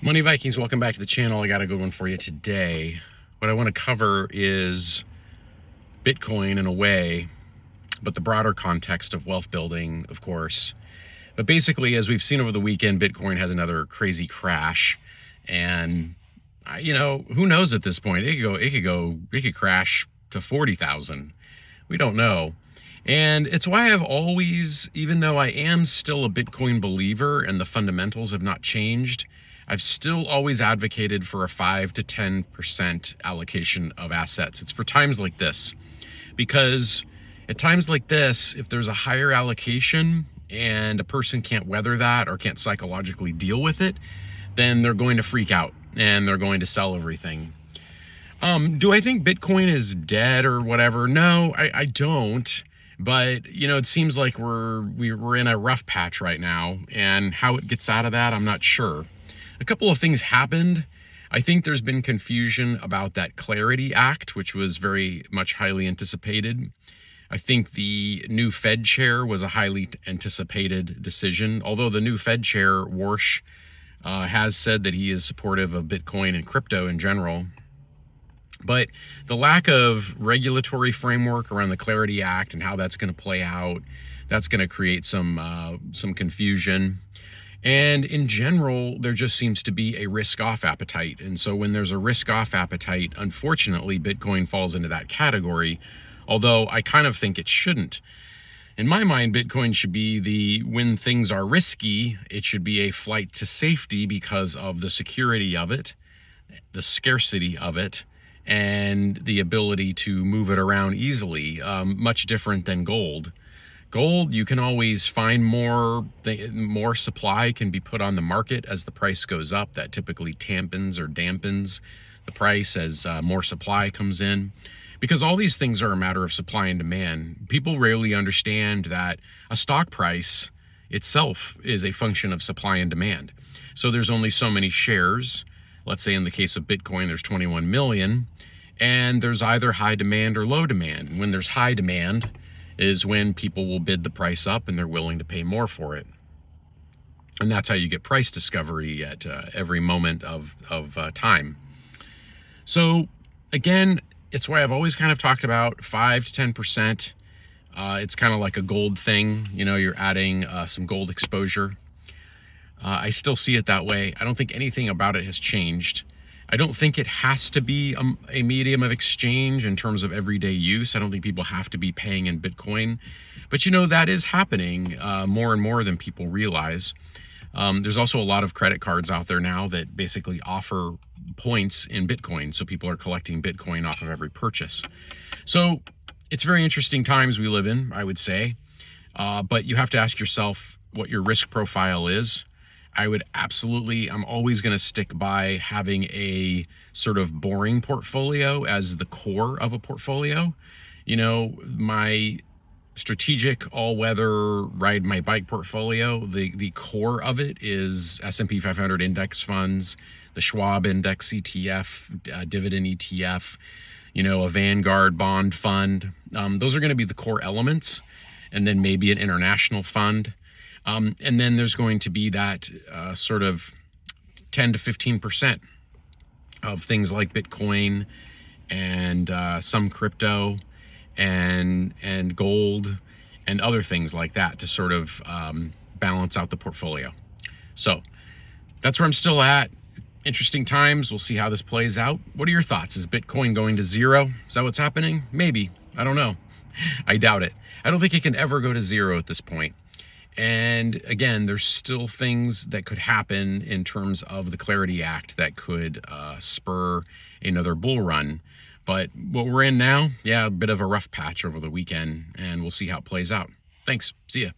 Money Vikings, welcome back to the channel. I got a good one for you today. What I want to cover is Bitcoin in a way, but the broader context of wealth building, of course. But basically, as we've seen over the weekend, Bitcoin has another crazy crash. And, who knows at this point? It could crash to 40,000. We don't know. And it's why I've always, even though I am still a Bitcoin believer and the fundamentals have not changed, I've still always advocated for a 5 to 10% allocation of assets. It's for times like this, because at times like this, if there's a higher allocation and a person can't weather that or can't psychologically deal with it, then they're going to freak out and they're going to sell everything. Do I think Bitcoin is dead or whatever? No, I don't. But, it seems like we're in a rough patch right now, and how it gets out of that, I'm not sure. A couple of things happened. I think there's been confusion about that Clarity Act, which was very much highly anticipated. I think the new Fed chair was a highly anticipated decision, although the new Fed chair, Warsh, has said that he is supportive of Bitcoin and crypto in general. But the lack of regulatory framework around the Clarity Act and how that's going to play out, that's going to create some confusion. And in general, there just seems to be a risk-off appetite. And so when there's a risk-off appetite, unfortunately, Bitcoin falls into that category, although I kind of think it shouldn't. In my mind, Bitcoin should be when things are risky, it should be a flight to safety because of the security of it, the scarcity of it, and the ability to move it around easily, much different than gold. Gold, you can always find more supply can be put on the market as the price goes up. That typically dampens the price as more supply comes in. Because all these things are a matter of supply and demand. People rarely understand that a stock price itself is a function of supply and demand. So there's only so many shares. Let's say in the case of Bitcoin, there's 21 million, and there's either high demand or low demand. And when there's high demand is when people will bid the price up and they're willing to pay more for it. And that's how you get price discovery at every moment of time. So again, it's why I've always kind of talked about 5 to 10%. It's kind of like a gold thing. You're adding some gold exposure. I still see it that way. I don't think anything about it has changed. I don't think it has to be a medium of exchange in terms of everyday use. I don't think people have to be paying in Bitcoin. But that is happening more and more than people realize. There's also a lot of credit cards out there now that basically offer points in Bitcoin. So people are collecting Bitcoin off of every purchase. So it's very interesting times we live in, I would say. But you have to ask yourself what your risk profile is. I'm always going to stick by having a sort of boring portfolio as the core of a portfolio. My strategic all-weather ride my bike portfolio, the core of it is S&P 500 index funds, the Schwab index ETF, dividend ETF, a Vanguard bond fund. Those are going to be the core elements, and then maybe an international fund. And then there's going to be that sort of 10 to 15% of things like Bitcoin and some crypto and gold and other things like that to sort of balance out the portfolio. So that's where I'm still at. Interesting times. We'll see how this plays out. What are your thoughts? Is Bitcoin going to zero? Is that what's happening? Maybe. I don't know. I doubt it. I don't think it can ever go to zero at this point. And again, there's still things that could happen in terms of the Clarity Act that could spur another bull run. But what we're in now, a bit of a rough patch over the weekend, and we'll see how it plays out. Thanks. See ya.